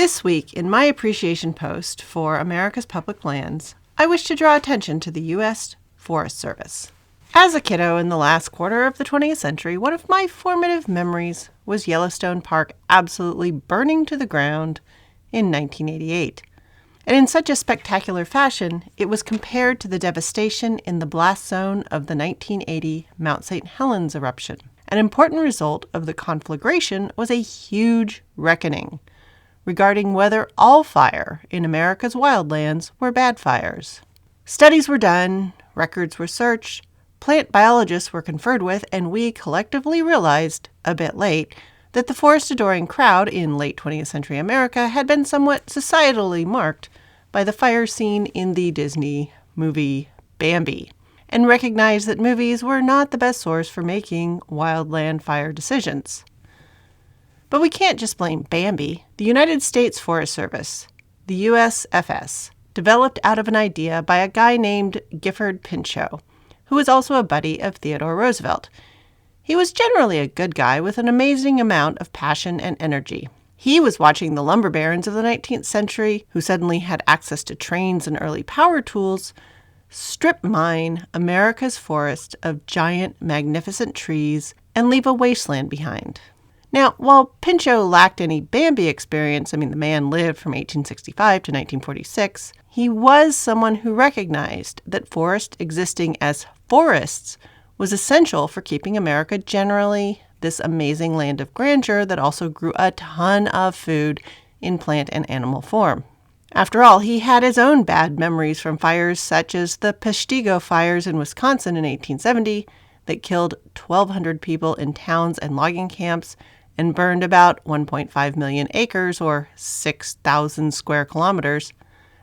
This week, in my appreciation post for America's Public Lands, I wish to draw attention to the U.S. Forest Service. As a kiddo in the last quarter of the 20th century, one of my formative memories was Yellowstone Park absolutely burning to the ground in 1988. And in such a spectacular fashion, it was compared to the devastation in the blast zone of the 1980 Mount St. Helens eruption. An important result of the conflagration was a huge reckoning regarding whether all fire in America's wildlands were bad fires. Studies were done, records were searched, plant biologists were conferred with, and we collectively realized, a bit late, that the forest-adoring crowd in late 20th century America had been somewhat societally marked by the fire scene in the Disney movie Bambi, and recognized that movies were not the best source for making wildland fire decisions. But we can't just blame Bambi. The United States Forest Service, the USFS, developed out of an idea by a guy named Gifford Pinchot, who was also a buddy of Theodore Roosevelt. He was generally a good guy with an amazing amount of passion and energy. He was watching the lumber barons of the 19th century, who suddenly had access to trains and early power tools, strip mine America's forest of giant, magnificent trees and leave a wasteland behind. Now, while Pinchot lacked any Bambi experience, the man lived from 1865 to 1946, he was someone who recognized that forest existing as forests was essential for keeping America generally this amazing land of grandeur that also grew a ton of food in plant and animal form. After all, he had his own bad memories from fires such as the Peshtigo fires in Wisconsin in 1870 that killed 1,200 people in towns and logging camps and burned about 1.5 million acres or 6,000 square kilometers,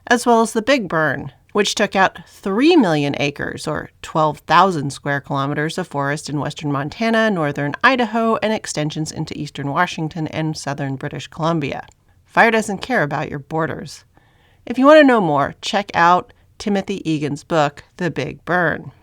as well as the Big Burn, which took out 3 million acres or 12,000 square kilometers of forest in western Montana, northern Idaho, and extensions into eastern Washington and southern British Columbia. Fire doesn't care about your borders. If you want to know more, check out Timothy Egan's book, The Big Burn.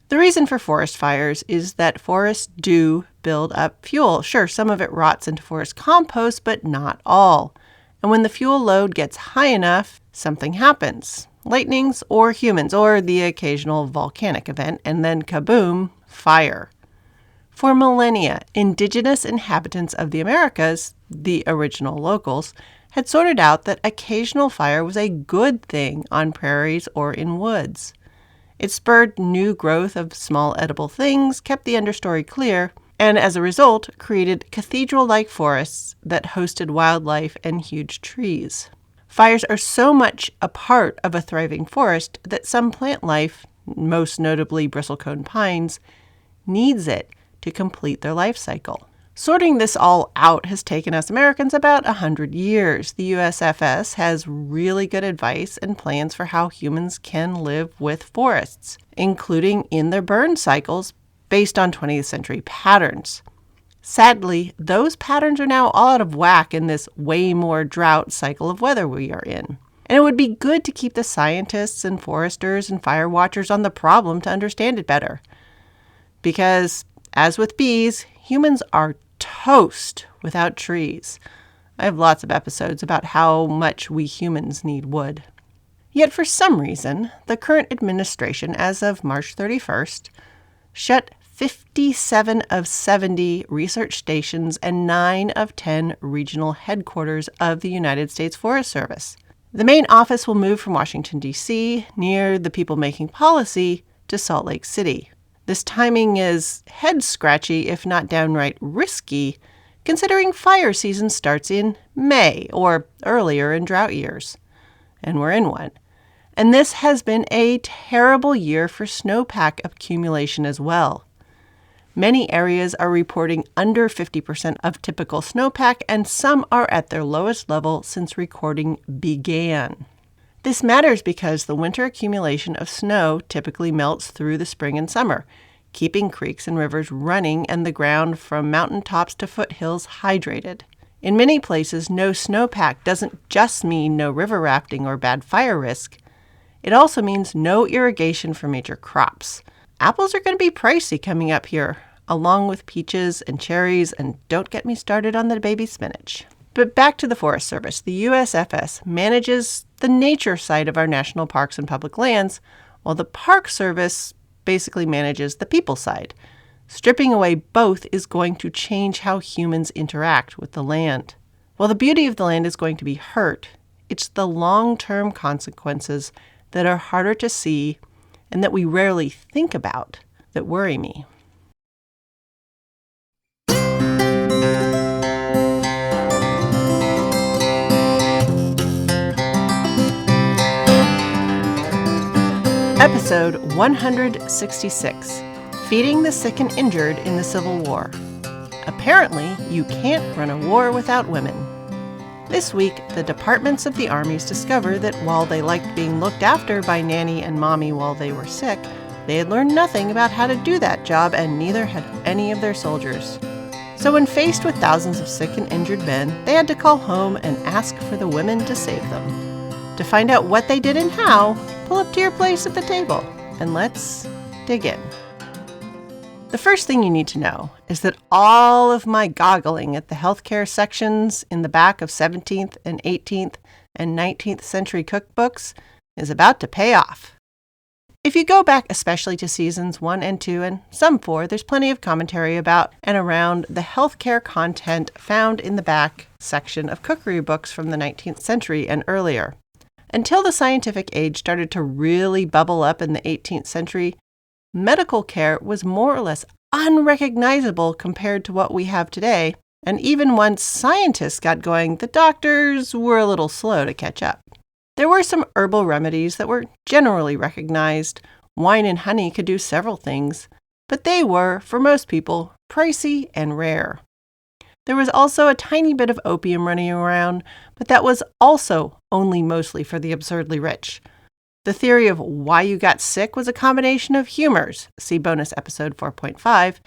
The reason for forest fires is that forests do build up fuel. Sure, some of it rots into forest compost, but not all. And when the fuel load gets high enough, something happens. Lightnings or humans or the occasional volcanic event, and then kaboom, fire. For millennia, indigenous inhabitants of the Americas, the original locals, had sorted out that occasional fire was a good thing on prairies or in woods. It spurred new growth of small edible things, kept the understory clear, and as a result, created cathedral-like forests that hosted wildlife and huge trees. Fires are so much a part of a thriving forest that some plant life, most notably bristlecone pines, needs it to complete their life cycle. Sorting this all out has taken us Americans about 100 years. The USFS has really good advice and plans for how humans can live with forests, including in their burn cycles based on 20th century patterns. Sadly, those patterns are now all out of whack in this way more drought cycle of weather we are in. And it would be good to keep the scientists and foresters and fire watchers on the problem to understand it better. Because, as with bees, humans are toast without trees. I have lots of episodes about how much we humans need wood. Yet for some reason, the current administration, as of March 31st, shut 57 of 70 research stations and 9 of 10 regional headquarters of the United States Forest Service. The main office will move from Washington, D.C., near the people making policy, to Salt Lake City. This timing is head-scratchy, if not downright risky, considering fire season starts in May, or earlier in drought years. And we're in one. And this has been a terrible year for snowpack accumulation as well. Many areas are reporting under 50% of typical snowpack, and some are at their lowest level since recording began. This matters because the winter accumulation of snow typically melts through the spring and summer, keeping creeks and rivers running and the ground from mountaintops to foothills hydrated. In many places, no snowpack doesn't just mean no river rafting or bad fire risk. It also means no irrigation for major crops. Apples are going to be pricey coming up here, along with peaches and cherries, and don't get me started on the baby spinach. But back to the Forest Service. The USFS manages the nature side of our national parks and public lands, while the Park Service basically manages the people side. Stripping away both is going to change how humans interact with the land. While the beauty of the land is going to be hurt, it's the long-term consequences that are harder to see and that we rarely think about that worry me. Episode 166, Feeding the Sick and Injured in the Civil War. Apparently, you can't run a war without women. This week, the departments of the armies discovered that while they liked being looked after by Nanny and Mommy while they were sick, they had learned nothing about how to do that job, and neither had any of their soldiers. So when faced with thousands of sick and injured men, they had to call home and ask for the women to save them. To find out what they did and how, pull up to your place at the table, and let's dig in. The first thing you need to know is that all of my goggling at the healthcare sections in the back of 17th and 18th and 19th century cookbooks is about to pay off. If you go back especially to seasons 1 and 2 and some 4, there's plenty of commentary about and around the healthcare content found in the back section of cookery books from the 19th century and earlier. Until the scientific age started to really bubble up in the 18th century, medical care was more or less unrecognizable compared to what we have today, and even once scientists got going, the doctors were a little slow to catch up. There were some herbal remedies that were generally recognized. Wine and honey could do several things, but they were, for most people, pricey and rare. There was also a tiny bit of opium running around, but that was also only mostly for the absurdly rich. The theory of why you got sick was a combination of humors, see bonus episode 4.5,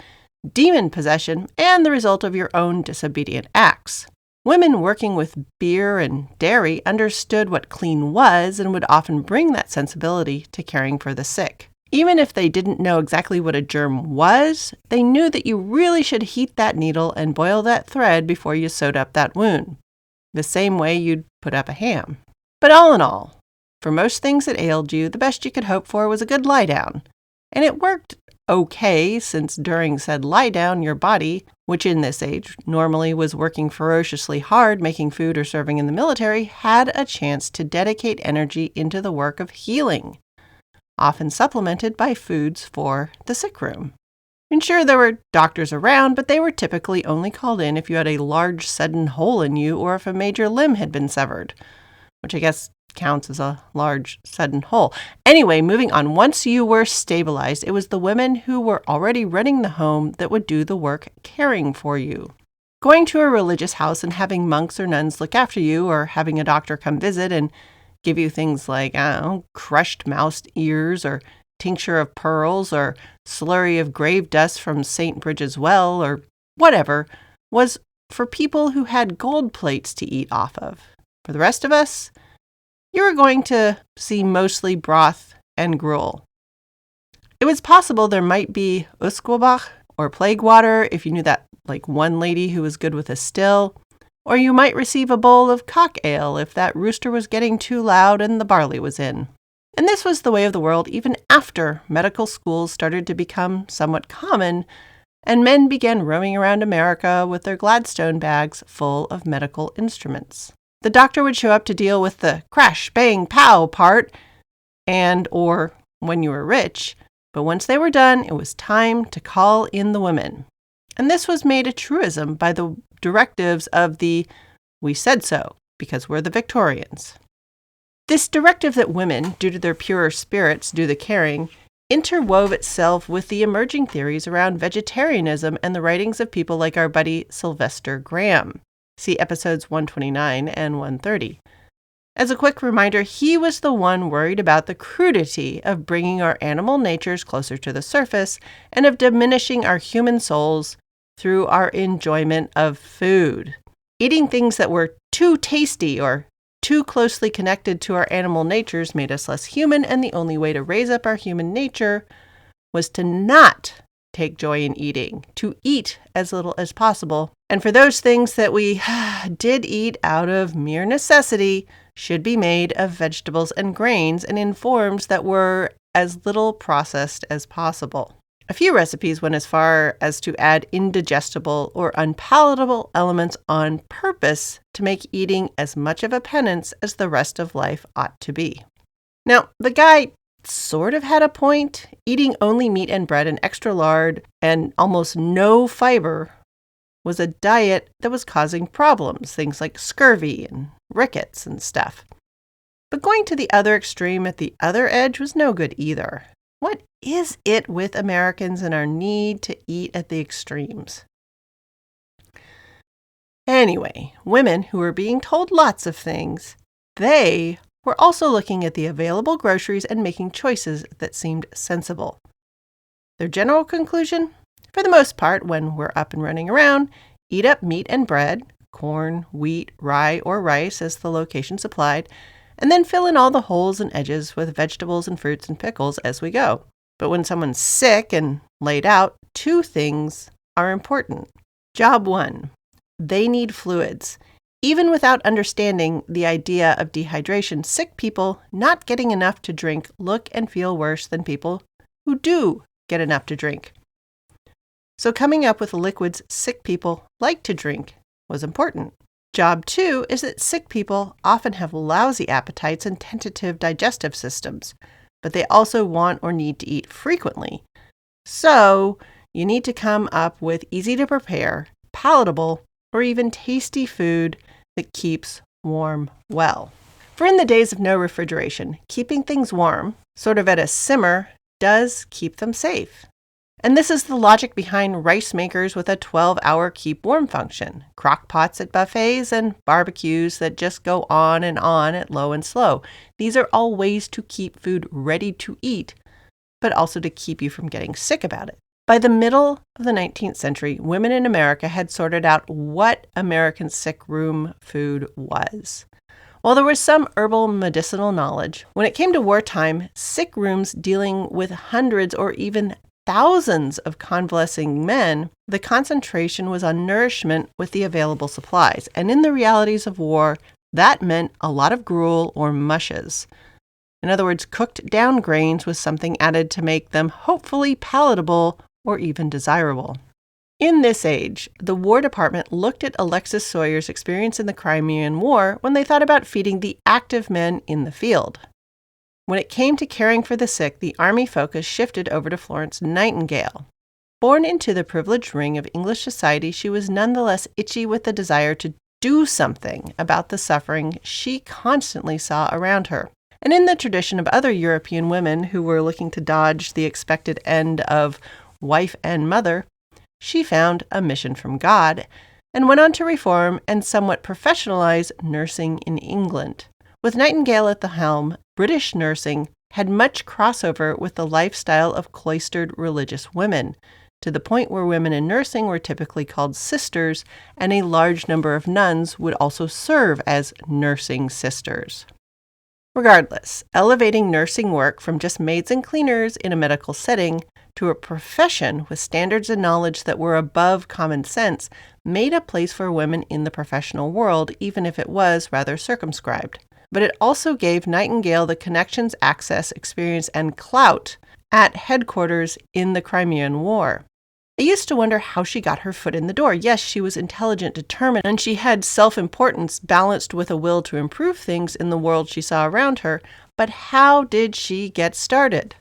demon possession, and the result of your own disobedient acts. Women working with beer and dairy understood what clean was and would often bring that sensibility to caring for the sick. Even if they didn't know exactly what a germ was, they knew that you really should heat that needle and boil that thread before you sewed up that wound, the same way you'd put up a ham. But all in all, for most things that ailed you, the best you could hope for was a good lie down. And it worked okay, since during said lie down, your body, which in this age normally was working ferociously hard making food or serving in the military, had a chance to dedicate energy into the work of healing, often supplemented by foods for the sick room. And sure, there were doctors around, but they were typically only called in if you had a large sudden hole in you or if a major limb had been severed, which I guess counts as a large sudden hole. Anyway, moving on. Once you were stabilized, it was the women who were already running the home that would do the work caring for you. Going to a religious house and having monks or nuns look after you, or having a doctor come visit and give you things like, crushed mouse ears or tincture of pearls or slurry of grave dust from St. Bridget's Well or whatever, was for people who had gold plates to eat off of. For the rest of us, you were going to see mostly broth and gruel. It was possible there might be usquabach or plague water if you knew that one lady who was good with a still, or you might receive a bowl of cock ale if that rooster was getting too loud and the barley was in. And this was the way of the world even after medical schools started to become somewhat common and men began roaming around America with their Gladstone bags full of medical instruments. The doctor would show up to deal with the crash, bang, pow part, or when you were rich, but once they were done, it was time to call in the women. And this was made a truism by the directives of the "we said so, because we're the Victorians." This directive that women, due to their purer spirits, do the caring, interwove itself with the emerging theories around vegetarianism and the writings of people like our buddy Sylvester Graham. See episodes 129 and 130. As a quick reminder, he was the one worried about the crudity of bringing our animal natures closer to the surface and of diminishing our human souls through our enjoyment of food. Eating things that were too tasty or too closely connected to our animal natures made us less human, and the only way to raise up our human nature was to not take joy in eating, to eat as little as possible. And for those things that we did eat out of mere necessity, should be made of vegetables and grains and in forms that were as little processed as possible. A few recipes went as far as to add indigestible or unpalatable elements on purpose to make eating as much of a penance as the rest of life ought to be. Now, the guy sort of had a point. Eating only meat and bread and extra lard and almost no fiber was a diet that was causing problems, things like scurvy and rickets and stuff. But going to the other extreme at the other edge was no good either. What is it with Americans and our need to eat at the extremes? Anyway, women who were being told lots of things, they were also looking at the available groceries and making choices that seemed sensible. Their general conclusion? For the most part, when we're up and running around, eat up meat and bread, corn, wheat, rye, or rice as the location supplied, and then fill in all the holes and edges with vegetables and fruits and pickles as we go. But when someone's sick and laid out, two things are important. Job one, they need fluids. Even without understanding the idea of dehydration, sick people not getting enough to drink look and feel worse than people who do get enough to drink. So coming up with liquids sick people like to drink was important. Job two is that sick people often have lousy appetites and tentative digestive systems, but they also want or need to eat frequently. So you need to come up with easy to prepare, palatable, or even tasty food that keeps warm well. For in the days of no refrigeration, keeping things warm, sort of at a simmer, does keep them safe. And this is the logic behind rice makers with a 12-hour keep warm function, crock pots at buffets, and barbecues that just go on at low and slow. These are all ways to keep food ready to eat, but also to keep you from getting sick about it. By the middle of the 19th century, women in America had sorted out what American sick room food was. While there was some herbal medicinal knowledge, when it came to wartime, sick rooms dealing with hundreds or even thousands of convalescing men, the concentration was on nourishment with the available supplies. And in the realities of war, that meant a lot of gruel or mushes. In other words, cooked down grains with something added to make them hopefully palatable or even desirable. In this age, the War Department looked at Alexis Soyer's experience in the Crimean War when they thought about feeding the active men in the field. When it came to caring for the sick, the Army focus shifted over to Florence Nightingale. Born into the privileged ring of English society, she was nonetheless itchy with the desire to do something about the suffering she constantly saw around her. And in the tradition of other European women who were looking to dodge the expected end of wife and mother, she found a mission from God and went on to reform and somewhat professionalize nursing in England. With Nightingale at the helm, British nursing had much crossover with the lifestyle of cloistered religious women, to the point where women in nursing were typically called sisters, and a large number of nuns would also serve as nursing sisters. Regardless, elevating nursing work from just maids and cleaners in a medical setting to a profession with standards and knowledge that were above common sense made a place for women in the professional world, even if it was rather circumscribed. But it also gave Nightingale the connections, access, experience, and clout at headquarters in the Crimean War. I used to wonder how she got her foot in the door. Yes, she was intelligent, determined, and she had self-importance balanced with a will to improve things in the world she saw around her. But how did she get started?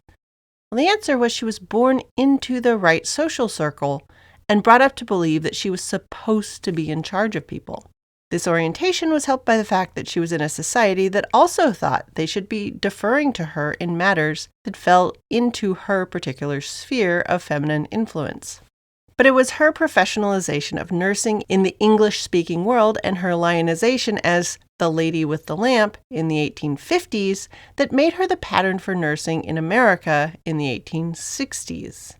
Well, the answer was she was born into the right social circle and brought up to believe that she was supposed to be in charge of people. This orientation was helped by the fact that she was in a society that also thought they should be deferring to her in matters that fell into her particular sphere of feminine influence. But it was her professionalization of nursing in the English-speaking world and her lionization as the lady with the lamp in the 1850s that made her the pattern for nursing in America in the 1860s.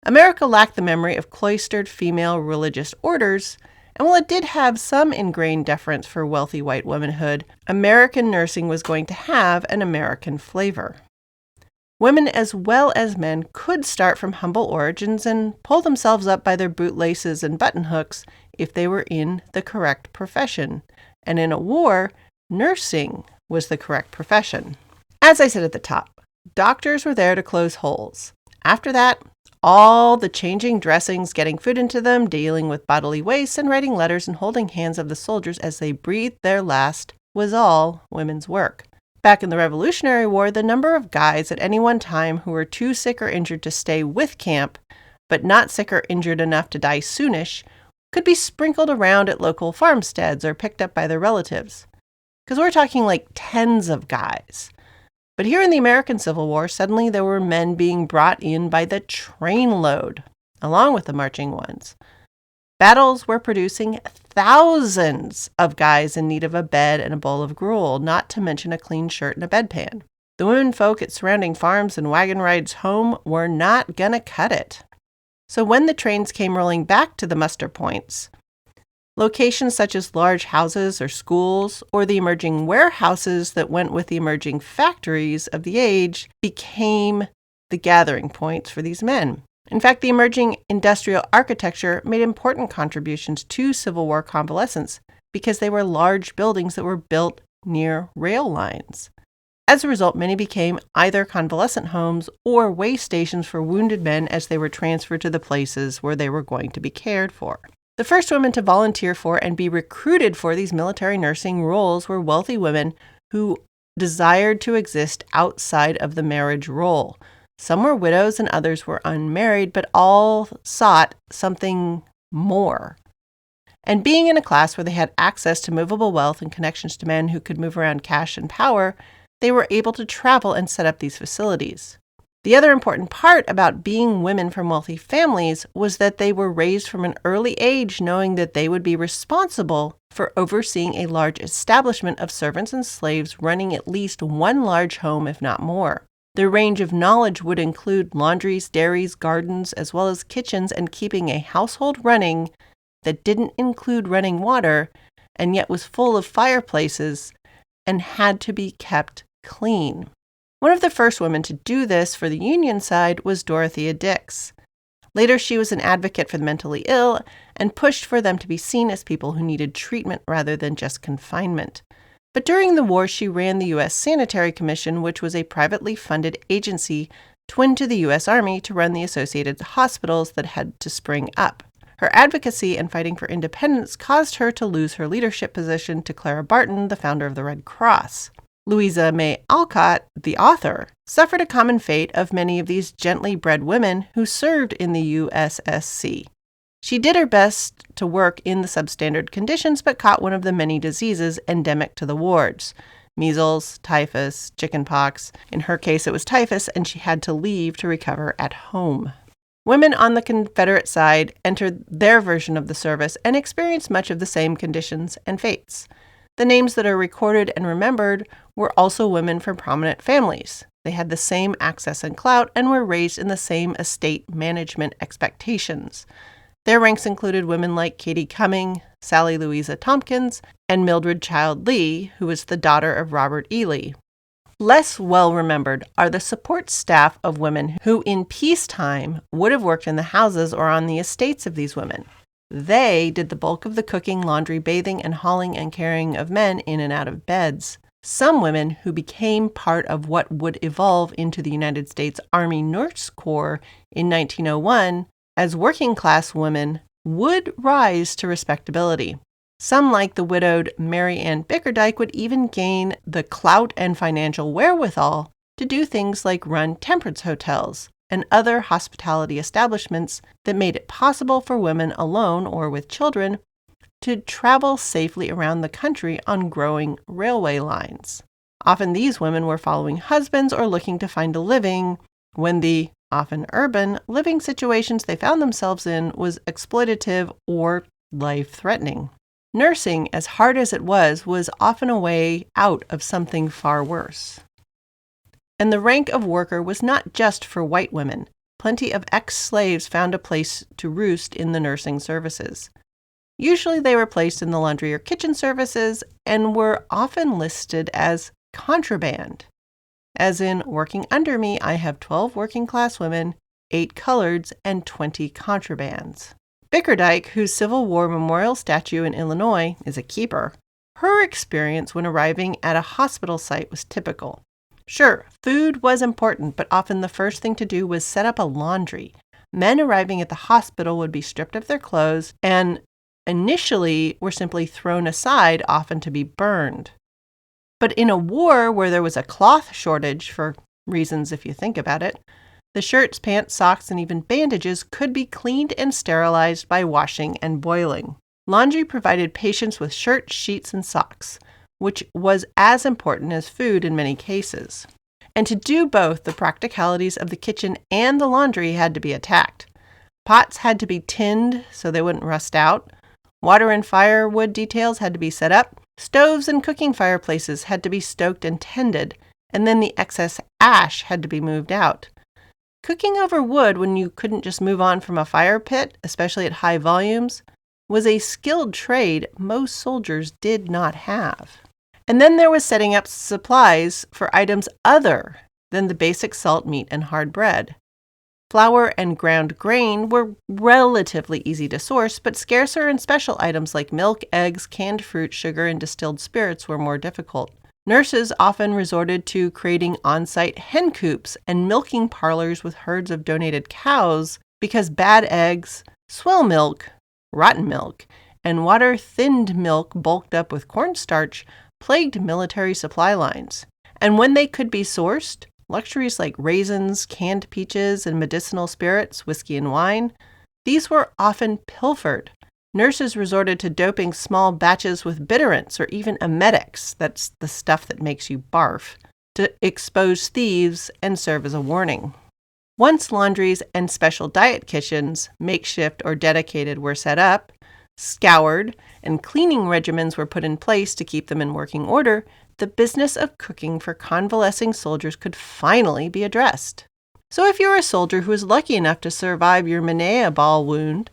America lacked the memory of cloistered female religious orders, and while it did have some ingrained deference for wealthy white womanhood, American nursing was going to have an American flavor. Women as well as men could start from humble origins and pull themselves up by their bootlaces and button hooks if they were in the correct profession. And in a war, nursing was the correct profession. As I said at the top, doctors were there to close holes. After that, all the changing dressings, getting food into them, dealing with bodily waste, and writing letters and holding hands of the soldiers as they breathed their last was all women's work. Back in the Revolutionary War, the number of guys at any one time who were too sick or injured to stay with camp, but not sick or injured enough to die soonish, could be sprinkled around at local farmsteads or picked up by their relatives. Because we're talking like tens of guys. But here in the American Civil War, suddenly there were men being brought in by the trainload, along with the marching ones. Battles were producing thousands of guys in need of a bed and a bowl of gruel, not to mention a clean shirt and a bedpan. The women folk at surrounding farms and wagon rides home were not gonna cut it. So when the trains came rolling back to the muster points, locations such as large houses or schools, or the emerging warehouses that went with the emerging factories of the age, became the gathering points for these men. In fact, the emerging industrial architecture made important contributions to Civil War convalescence because they were large buildings that were built near rail lines. As a result, many became either convalescent homes or way stations for wounded men as they were transferred to the places where they were going to be cared for. The first women to volunteer for and be recruited for these military nursing roles were wealthy women who desired to exist outside of the marriage role. Some were widows and others were unmarried, but all sought something more. And being in a class where they had access to movable wealth and connections to men who could move around cash and power, they were able to travel and set up these facilities. The other important part about being women from wealthy families was that they were raised from an early age knowing that they would be responsible for overseeing a large establishment of servants and slaves running at least one large home, if not more. Their range of knowledge would include laundries, dairies, gardens, as well as kitchens, and keeping a household running that didn't include running water and yet was full of fireplaces and had to be kept clean. One of the first women to do this for the Union side was Dorothea Dix. Later, she was an advocate for the mentally ill and pushed for them to be seen as people who needed treatment rather than just confinement. But during the war, she ran the U.S. Sanitary Commission, which was a privately funded agency twinned to the U.S. Army to run the associated hospitals that had to spring up. Her advocacy and fighting for independence caused her to lose her leadership position to Clara Barton, the founder of the Red Cross. Louisa May Alcott, the author, suffered a common fate of many of these gently bred women who served in the USSC. She did her best to work in the substandard conditions, but caught one of the many diseases endemic to the wards: measles, typhus, chickenpox. In her case, it was typhus, and she had to leave to recover at home. Women on the Confederate side entered their version of the service and experienced much of the same conditions and fates. The names that are recorded and remembered were also women from prominent families. They had the same access and clout and were raised in the same estate management expectations. Their ranks included women like Katie Cumming, Sally Louisa Tompkins, and Mildred Child Lee, who was the daughter of Robert E. Lee. Less well remembered are the support staff of women who in peacetime would have worked in the houses or on the estates of these women. They did the bulk of the cooking, laundry, bathing, and hauling and carrying of men in and out of beds. Some women who became part of what would evolve into the United States Army Nurse Corps in 1901 as working-class women would rise to respectability. Some, like the widowed Mary Ann Bickerdike, would even gain the clout and financial wherewithal to do things like run temperance hotels and other hospitality establishments that made it possible for women alone or with children to travel safely around the country on growing railway lines. Often these women were following husbands or looking to find a living when the often urban living situations they found themselves in was exploitative or life-threatening. Nursing, as hard as it was often a way out of something far worse. And the rank of worker was not just for white women. Plenty of ex-slaves found a place to roost in the nursing services. Usually they were placed in the laundry or kitchen services and were often listed as contraband. As in, working under me, I have 12 working class women, 8 coloreds, and 20 contrabands. Bickerdike, whose Civil War memorial statue in Illinois is a keeper, her experience when arriving at a hospital site was typical. Sure, food was important, but often the first thing to do was set up a laundry. Men arriving at the hospital would be stripped of their clothes and initially were simply thrown aside, often to be burned. But in a war where there was a cloth shortage, for reasons if you think about it, the shirts, pants, socks, and even bandages could be cleaned and sterilized by washing and boiling. Laundry provided patients with shirts, sheets, and socks, which was as important as food in many cases. And to do both, the practicalities of the kitchen and the laundry had to be attacked. Pots had to be tinned so they wouldn't rust out. Water and firewood details had to be set up. Stoves and cooking fireplaces had to be stoked and tended, and then the excess ash had to be moved out. Cooking over wood when you couldn't just move on from a fire pit, especially at high volumes, was a skilled trade most soldiers did not have. And then there was setting up supplies for items other than the basic salt, meat, and hard bread. Flour and ground grain were relatively easy to source, but scarcer and special items like milk, eggs, canned fruit, sugar, and distilled spirits were more difficult. Nurses often resorted to creating on-site hen coops and milking parlors with herds of donated cows because bad eggs, swill milk, rotten milk, and water-thinned milk bulked up with cornstarch plagued military supply lines. And when they could be sourced, luxuries like raisins, canned peaches, and medicinal spirits, whiskey and wine, these were often pilfered. Nurses resorted to doping small batches with bitterants or even emetics, that's the stuff that makes you barf, to expose thieves and serve as a warning. Once laundries and special diet kitchens, makeshift or dedicated, were set up, scoured, and cleaning regimens were put in place to keep them in working order, the business of cooking for convalescing soldiers could finally be addressed. So if you were a soldier who was lucky enough to survive your Minea ball wound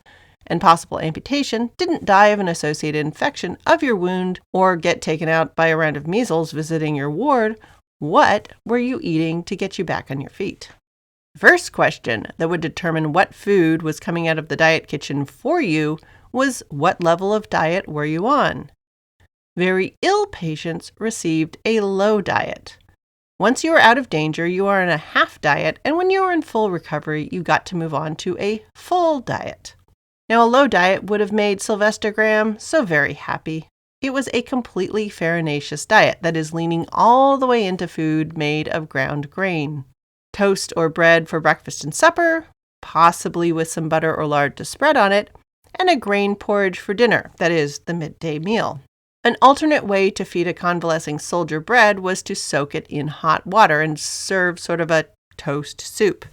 and possible amputation, didn't die of an associated infection of your wound, or get taken out by a round of measles visiting your ward, what were you eating to get you back on your feet? The first question that would determine what food was coming out of the diet kitchen for you was what level of diet were you on? Very ill patients received a low diet. Once you were out of danger, you were on a half diet, and when you were in full recovery, you got to move on to a full diet. Now, a low diet would have made Sylvester Graham so very happy. It was a completely farinaceous diet, that is, leaning all the way into food made of ground grain. Toast or bread for breakfast and supper, possibly with some butter or lard to spread on it, and a grain porridge for dinner, that is, the midday meal. An alternate way to feed a convalescing soldier bread was to soak it in hot water and serve sort of a toast soup.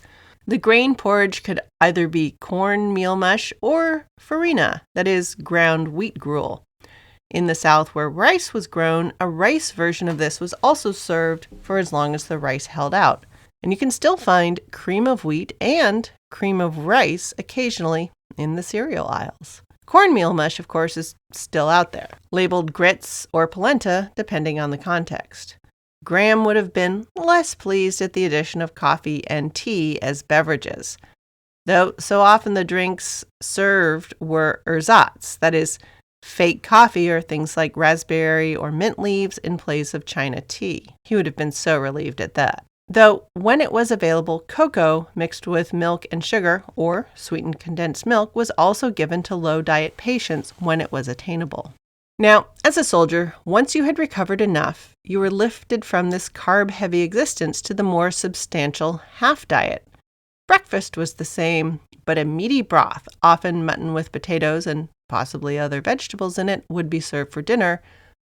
The grain porridge could either be corn meal mush or farina, that is, ground wheat gruel. In the South, where rice was grown, a rice version of this was also served for as long as the rice held out. And you can still find cream of wheat and cream of rice occasionally in the cereal aisles. Cornmeal mush, of course, is still out there, labeled grits or polenta, depending on the context. Graham would have been less pleased at the addition of coffee and tea as beverages, though so often the drinks served were ersatz, that is, fake coffee or things like raspberry or mint leaves in place of China tea. He would have been so relieved at that. Though when it was available, cocoa mixed with milk and sugar, or sweetened condensed milk, was also given to low-diet patients when it was attainable. Now, as a soldier, once you had recovered enough, you were lifted from this carb-heavy existence to the more substantial half-diet. Breakfast was the same, but a meaty broth, often mutton with potatoes and possibly other vegetables in it, would be served for dinner,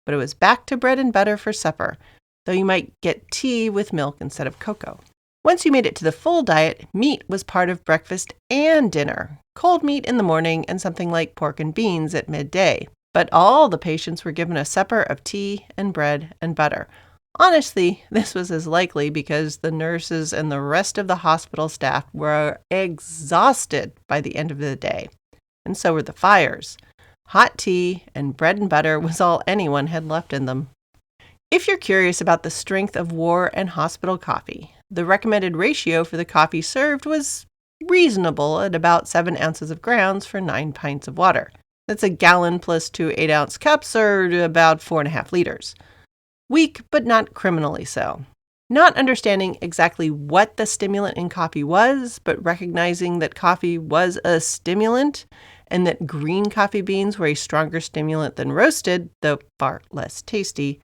but it was back to bread and butter for supper, though you might get tea with milk instead of cocoa. Once you made it to the full diet, meat was part of breakfast and dinner, cold meat in the morning and something like pork and beans at midday. But all the patients were given a supper of tea and bread and butter. Honestly, this was as likely because the nurses and the rest of the hospital staff were exhausted by the end of the day. And so were the fires. Hot tea and bread and butter was all anyone had left in them. If you're curious about the strength of war and hospital coffee, the recommended ratio for the coffee served was reasonable at about 7 ounces of grounds for 9 pints of water. That's a gallon plus 2 8-ounce cups, or about 4.5 liters. Weak, but not criminally so. Not understanding exactly what the stimulant in coffee was, but recognizing that coffee was a stimulant and that green coffee beans were a stronger stimulant than roasted, though far less tasty,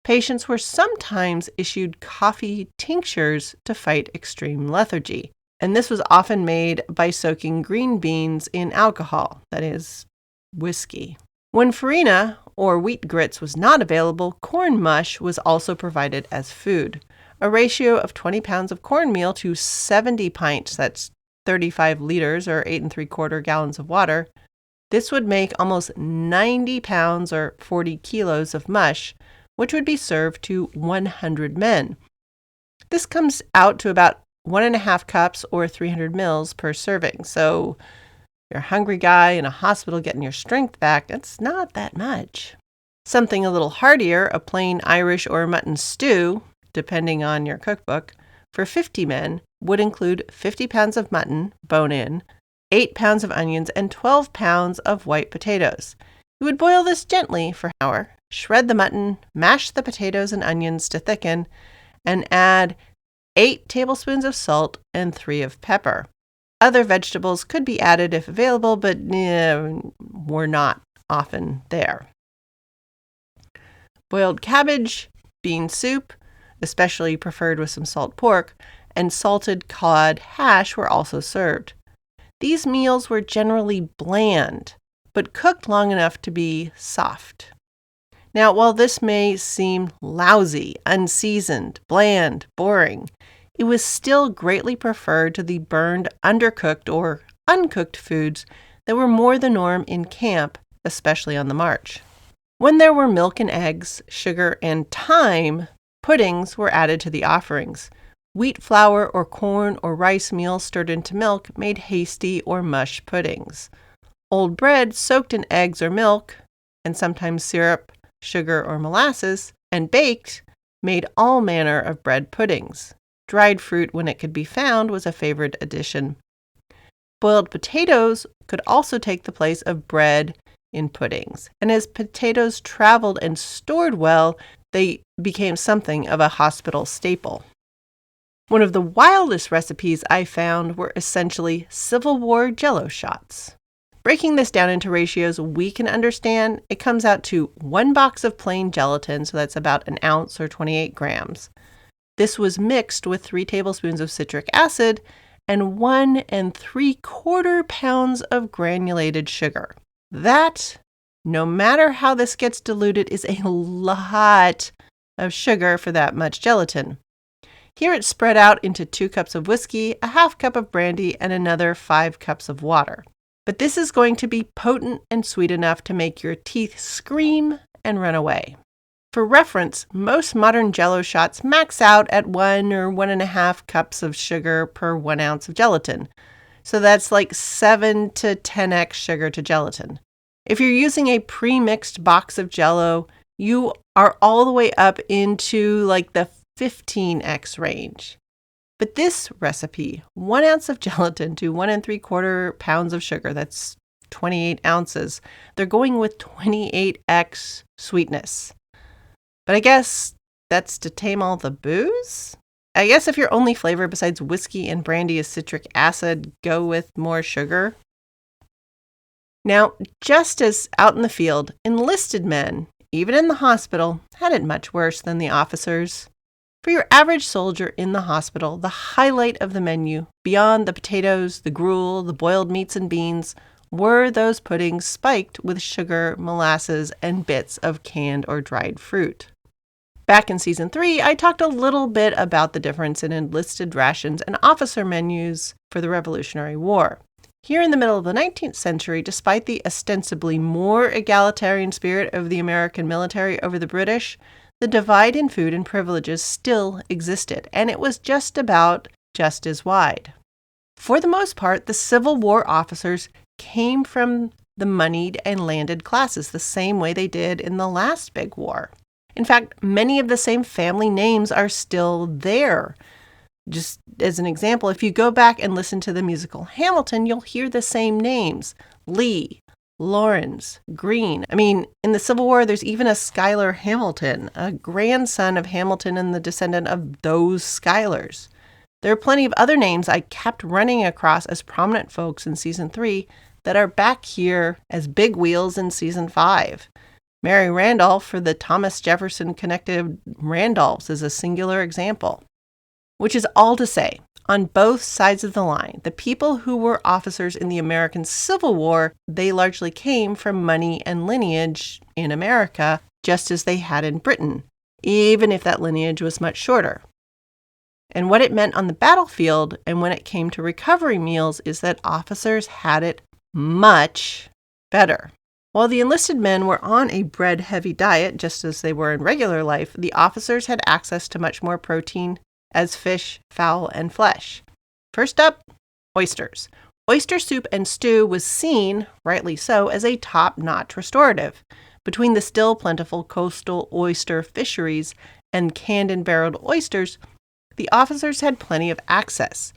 patients were sometimes issued coffee tinctures to fight extreme lethargy. And this was often made by soaking green beans in alcohol, that is, whiskey. When farina, or wheat grits, was not available, corn mush was also provided as food. A ratio of 20 pounds of cornmeal to 70 pints, that's 35 liters or 8 3/4 gallons of water. This would make almost 90 pounds or 40 kilos of mush, which would be served to 100 men. This comes out to about 1.5 cups or 300 mils per serving. So you're a hungry guy in a hospital getting your strength back, it's not that much. Something a little heartier, a plain Irish or mutton stew, depending on your cookbook, for 50 men would include 50 pounds of mutton, bone-in, 8 pounds of onions, and 12 pounds of white potatoes. You would boil this gently for an hour, shred the mutton, mash the potatoes and onions to thicken, and add 8 tablespoons of salt and 3 of pepper. Other vegetables could be added if available, but were not often there. Boiled cabbage, bean soup, especially preferred with some salt pork, and salted cod hash were also served. These meals were generally bland, but cooked long enough to be soft. Now, while this may seem lousy, unseasoned, bland, boring, it was still greatly preferred to the burned, undercooked, or uncooked foods that were more the norm in camp, especially on the march. When there were milk and eggs, sugar, and thyme, puddings were added to the offerings. Wheat flour or corn or rice meal stirred into milk made hasty or mush puddings. Old bread soaked in eggs or milk, and sometimes syrup, sugar, or molasses, and baked, made all manner of bread puddings. Dried fruit, when it could be found, was a favorite addition. Boiled potatoes could also take the place of bread in puddings, and as potatoes traveled and stored well, they became something of a hospital staple. One of the wildest recipes I found were essentially Civil War Jell-O shots. Breaking this down into ratios we can understand, it comes out to 1 box of plain gelatin, so that's about an ounce or 28 grams. This was mixed with 3 tablespoons of citric acid and 1 3/4 pounds of granulated sugar. That, no matter how this gets diluted, is a lot of sugar for that much gelatin. Here it's spread out into 2 cups of whiskey, a half cup of brandy, and another 5 cups of water. But this is going to be potent and sweet enough to make your teeth scream and run away. For reference, most modern Jell-O shots max out at 1 or 1.5 cups of sugar per 1 ounce of gelatin. So that's like 7 to 10x sugar to gelatin. If you're using a pre-mixed box of Jell-O, you are all the way up into like the 15x range. But this recipe, 1 ounce of gelatin to 1 3/4 pounds of sugar, that's 28 ounces. They're going with 28x sweetness. But I guess that's to tame all the booze? I guess if your only flavor besides whiskey and brandy is citric acid, go with more sugar. Now, just as out in the field, enlisted men, even in the hospital, had it much worse than the officers. For your average soldier in the hospital, the highlight of the menu, beyond the potatoes, the gruel, the boiled meats and beans, were those puddings spiked with sugar, molasses, and bits of canned or dried fruit. Back in Season 3, I talked a little bit about the difference in enlisted rations and officer menus for the Revolutionary War. Here in the middle of the 19th century, despite the ostensibly more egalitarian spirit of the American military over the British, the divide in food and privileges still existed, and it was just as wide. For the most part, the Civil War officers came from the moneyed and landed classes, the same way they did in the last big war. In fact, many of the same family names are still there. Just as an example, if you go back and listen to the musical Hamilton, you'll hear the same names: Lee, Lawrence, Green. I mean, in the Civil War, there's even a Schuyler Hamilton, a grandson of Hamilton and the descendant of those Schuylers. There are plenty of other names I kept running across as prominent folks in Season 3 that are back here as big wheels in Season 5. Mary Randolph for the Thomas Jefferson connected Randolphs is a singular example. Which is all to say, on both sides of the line, the people who were officers in the American Civil War, they largely came from money and lineage in America, just as they had in Britain, even if that lineage was much shorter. And what it meant on the battlefield and when it came to recovery meals is that officers had it much better. While the enlisted men were on a bread-heavy diet, just as they were in regular life, the officers had access to much more protein, as fish, fowl, and flesh. First up, oysters. Oyster soup and stew was seen, rightly so, as a top-notch restorative. Between the still plentiful coastal oyster fisheries and canned and barreled oysters, the officers had plenty of access.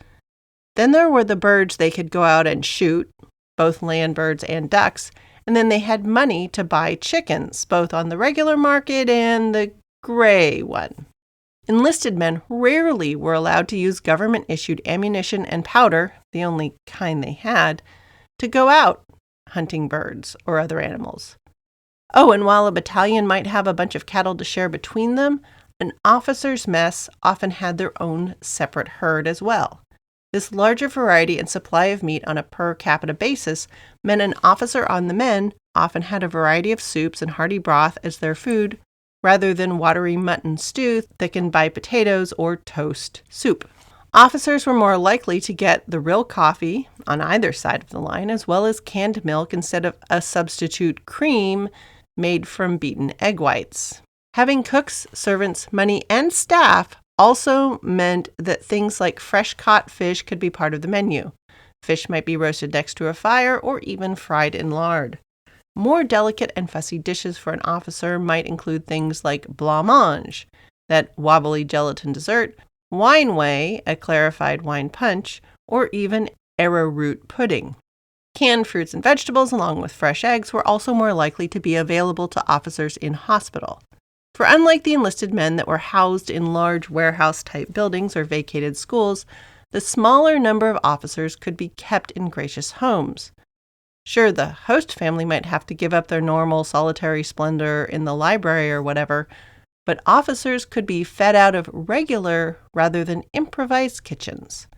Then there were the birds they could go out and shoot, both land birds and ducks, and then they had money to buy chickens, both on the regular market and the gray one. Enlisted men rarely were allowed to use government-issued ammunition and powder, the only kind they had, to go out hunting birds or other animals. Oh, and while a battalion might have a bunch of cattle to share between them, an officer's mess often had their own separate herd as well. This larger variety and supply of meat on a per capita basis meant an officer on the men often had a variety of soups and hearty broth as their food, rather than watery mutton stew thickened by potatoes or toast soup. Officers were more likely to get the real coffee on either side of the line, as well as canned milk instead of a substitute cream made from beaten egg whites. Having cooks, servants, money, and staff also meant that things like fresh-caught fish could be part of the menu. Fish might be roasted next to a fire or even fried in lard. More delicate and fussy dishes for an officer might include things like blancmange, that wobbly gelatin dessert, wine whey, a clarified wine punch, or even arrowroot pudding. Canned fruits and vegetables, along with fresh eggs, were also more likely to be available to officers in hospital. For unlike the enlisted men that were housed in large warehouse-type buildings or vacated schools, the smaller number of officers could be kept in gracious homes. Sure, the host family might have to give up their normal solitary splendor in the library or whatever, but officers could be fed out of regular rather than improvised kitchens.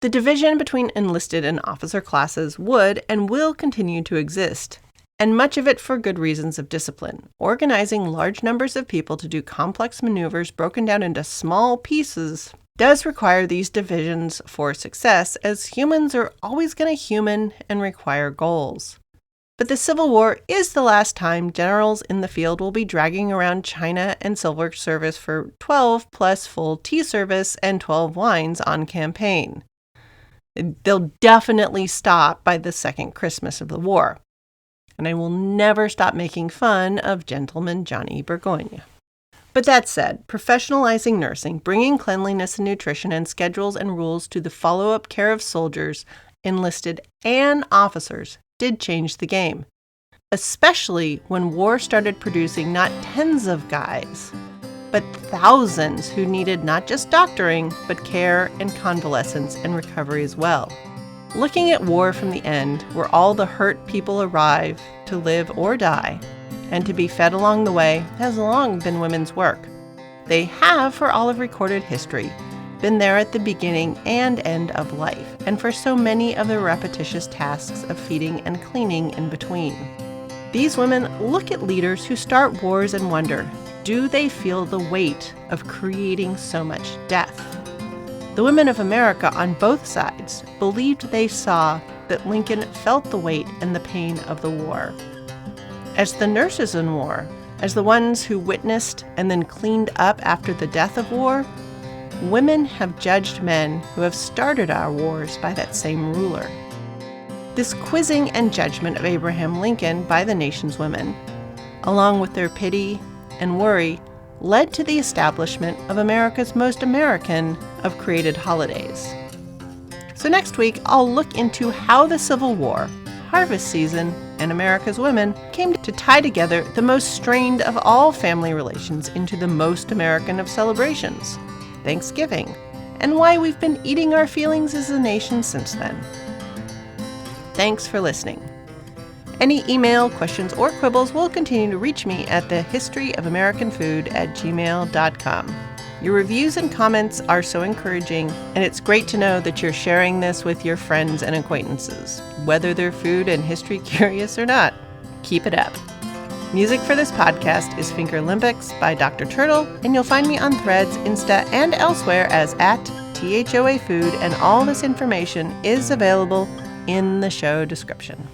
The division between enlisted and officer classes would and will continue to exist, and much of it for good reasons of discipline. Organizing large numbers of people to do complex maneuvers broken down into small pieces does require these divisions for success, as humans are always going to human and require goals. But the Civil War is the last time generals in the field will be dragging around china and silver service for 12 plus full tea service and 12 wines on campaign. They'll definitely stop by the second Christmas of the war. And I will never stop making fun of Gentleman Johnny Burgoyne. But that said, professionalizing nursing, bringing cleanliness and nutrition and schedules and rules to the follow-up care of soldiers, enlisted, and officers did change the game. Especially when war started producing not tens of guys, but thousands who needed not just doctoring, but care and convalescence and recovery as well. Looking at war from the end, where all the hurt people arrive to live or die, and to be fed along the way, has long been women's work. They have, for all of recorded history, been there at the beginning and end of life, and for so many of the repetitious tasks of feeding and cleaning in between. These women look at leaders who start wars and wonder, do they feel the weight of creating so much death? The women of America on both sides believed they saw that Lincoln felt the weight and the pain of the war. As the nurses in war, as the ones who witnessed and then cleaned up after the death of war, women have judged men who have started our wars by that same ruler. This quizzing and judgment of Abraham Lincoln by the nation's women, along with their pity and worry, led to the establishment of America's most American of created holidays. So next week, I'll look into how the Civil War, harvest season, and America's women came to tie together the most strained of all family relations into the most American of celebrations, Thanksgiving, and why we've been eating our feelings as a nation since then. Thanks for listening. Any email, questions, or quibbles will continue to reach me at thehistoryofamericanfood@gmail.com. Your reviews and comments are so encouraging, and it's great to know that you're sharing this with your friends and acquaintances, whether they're food and history curious or not. Keep it up. Music for this podcast is Fingerlympics by Dr. Turtle, and you'll find me on Threads, Insta, and elsewhere as @THOA Food, and all this information is available in the show description.